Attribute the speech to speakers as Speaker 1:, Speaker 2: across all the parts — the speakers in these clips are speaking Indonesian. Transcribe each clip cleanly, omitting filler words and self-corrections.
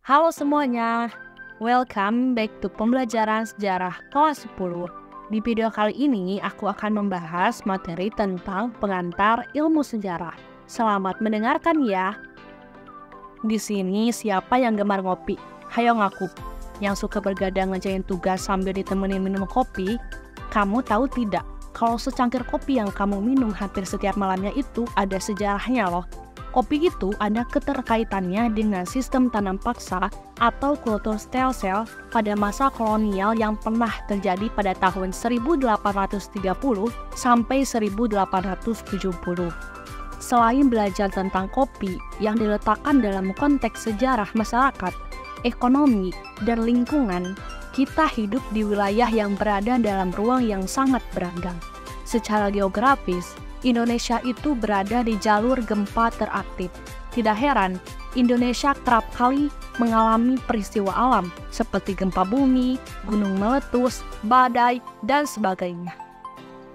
Speaker 1: Halo semuanya, welcome back to pembelajaran sejarah kelas 10. Di video kali ini aku akan membahas materi tentang pengantar ilmu sejarah. Selamat mendengarkan ya. Di sini siapa yang gemar ngopi? Hayo ngaku. Yang suka bergadang ngerjain tugas sambil ditemenin minum kopi? Kamu tahu tidak, kalau secangkir kopi yang kamu minum hampir setiap malamnya itu ada sejarahnya loh. Kopi itu ada keterkaitannya dengan sistem tanam paksa atau kultur stelsel pada masa kolonial yang pernah terjadi pada tahun 1830 sampai 1870. Selain belajar tentang kopi yang diletakkan dalam konteks sejarah masyarakat, ekonomi, dan lingkungan, kita hidup di wilayah yang berada dalam ruang yang sangat beragam. Secara geografis, Indonesia itu berada di jalur gempa teraktif. Tidak heran, Indonesia kerap kali mengalami peristiwa alam seperti gempa bumi, gunung meletus, badai, dan sebagainya.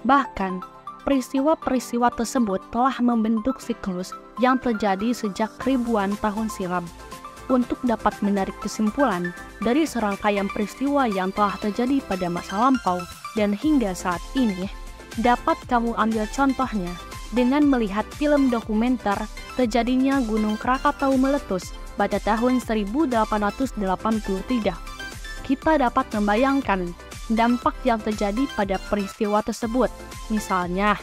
Speaker 1: Bahkan, peristiwa-peristiwa tersebut telah membentuk siklus yang terjadi sejak ribuan tahun silam. Untuk dapat menarik kesimpulan dari serangkaian peristiwa yang telah terjadi pada masa lampau dan hingga saat ini, dapat kamu ambil contohnya dengan melihat film dokumenter terjadinya Gunung Krakatau meletus pada tahun 1883. Kita dapat membayangkan dampak yang terjadi pada peristiwa tersebut. Misalnya,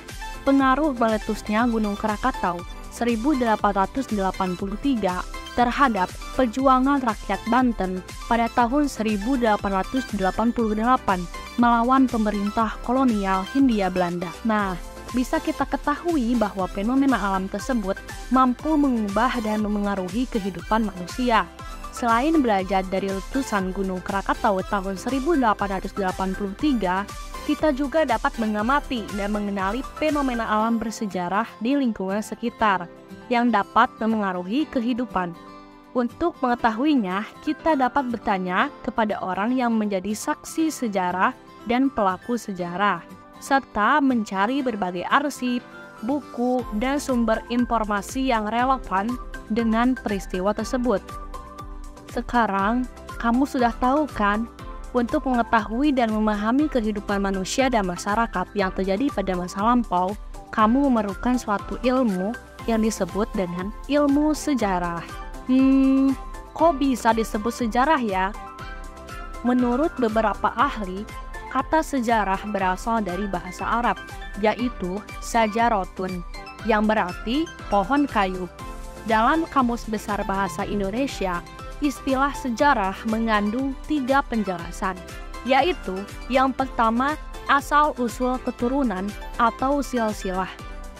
Speaker 1: pengaruh meletusnya Gunung Krakatau 1883 terhadap perjuangan rakyat Banten pada tahun 1888 melawan pemerintah kolonial Hindia Belanda. Nah, bisa kita ketahui bahwa fenomena alam tersebut mampu mengubah dan memengaruhi kehidupan manusia. Selain belajar dari letusan Gunung Krakatau tahun 1883, kita juga dapat mengamati dan mengenali fenomena alam bersejarah di lingkungan sekitar yang dapat memengaruhi kehidupan. Untuk mengetahuinya, kita dapat bertanya kepada orang yang menjadi saksi sejarah dan pelaku sejarah, serta mencari berbagai arsip, buku, dan sumber informasi yang relevan dengan peristiwa tersebut. Sekarang, kamu sudah tahu kan, untuk mengetahui dan memahami kehidupan manusia dan masyarakat yang terjadi pada masa lampau, kamu memerlukan suatu ilmu yang disebut dengan ilmu sejarah. Kok bisa disebut sejarah ya? Menurut beberapa ahli, kata sejarah berasal dari bahasa Arab, yaitu sajarotun, yang berarti pohon kayu. Dalam Kamus Besar Bahasa Indonesia, istilah sejarah mengandung 3 penjelasan, yaitu yang pertama, asal-usul keturunan atau silsilah.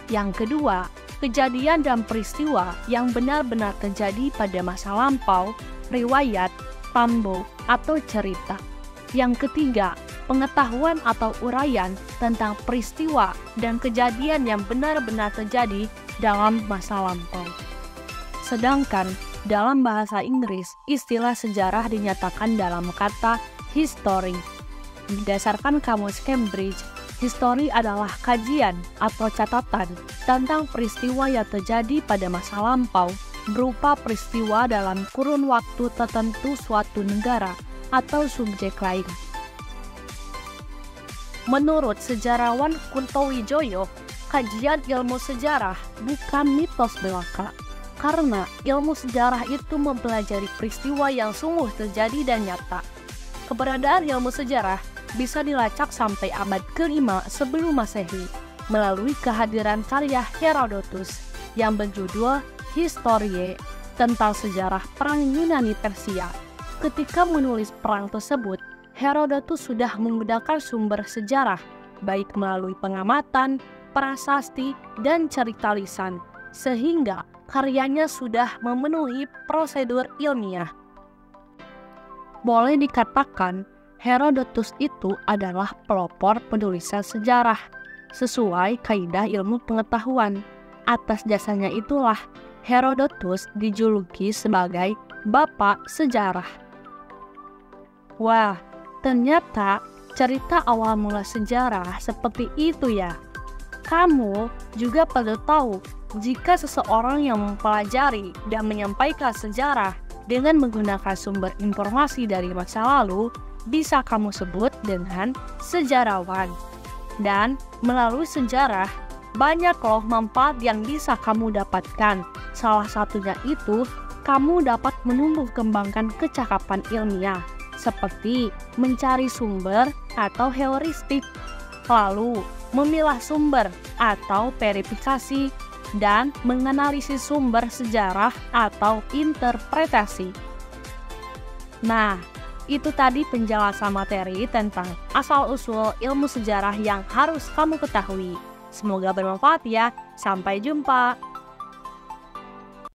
Speaker 1: Yang kedua, kejadian dan peristiwa yang benar-benar terjadi pada masa lampau, riwayat, tambo, atau cerita. Yang ketiga, pengetahuan atau uraian tentang peristiwa dan kejadian yang benar-benar terjadi dalam masa lampau. Sedangkan dalam bahasa Inggris, istilah sejarah dinyatakan dalam kata history. Berdasarkan Kamus Cambridge, history adalah kajian atau catatan tentang peristiwa yang terjadi pada masa lampau berupa peristiwa dalam kurun waktu tertentu suatu negara atau subjek lain. Menurut sejarawan Kunto Wijoyo, kajian ilmu sejarah bukan mitos belaka, karena ilmu sejarah itu mempelajari peristiwa yang sungguh terjadi dan nyata. Keberadaan ilmu sejarah bisa dilacak sampai abad ke-5 sebelum Masehi melalui kehadiran karya Herodotus yang berjudul Historie tentang sejarah perang Yunani Persia. Ketika menulis perang tersebut, Herodotus sudah menggunakan sumber sejarah baik melalui pengamatan, prasasti, dan cerita lisan, sehingga karyanya sudah memenuhi prosedur ilmiah. Boleh dikatakan Herodotus itu adalah pelopor penulisan sejarah, sesuai kaidah ilmu pengetahuan. Atas jasanya itulah Herodotus dijuluki sebagai Bapak Sejarah. Wah, ternyata cerita awal mula sejarah seperti itu ya. Kamu juga perlu tahu, jika seseorang yang mempelajari dan menyampaikan sejarah dengan menggunakan sumber informasi dari masa lalu bisa kamu sebut dengan sejarawan. Dan melalui sejarah, banyak loh manfaat yang bisa kamu dapatkan. Salah satunya itu, kamu dapat menumbuh kembangkan kecakapan ilmiah, seperti mencari sumber atau heuristik, lalu memilah sumber atau verifikasi, dan menganalisis sumber sejarah atau interpretasi. Nah, itu tadi penjelasan materi tentang asal-usul ilmu sejarah yang harus kamu ketahui. Semoga bermanfaat ya. Sampai jumpa.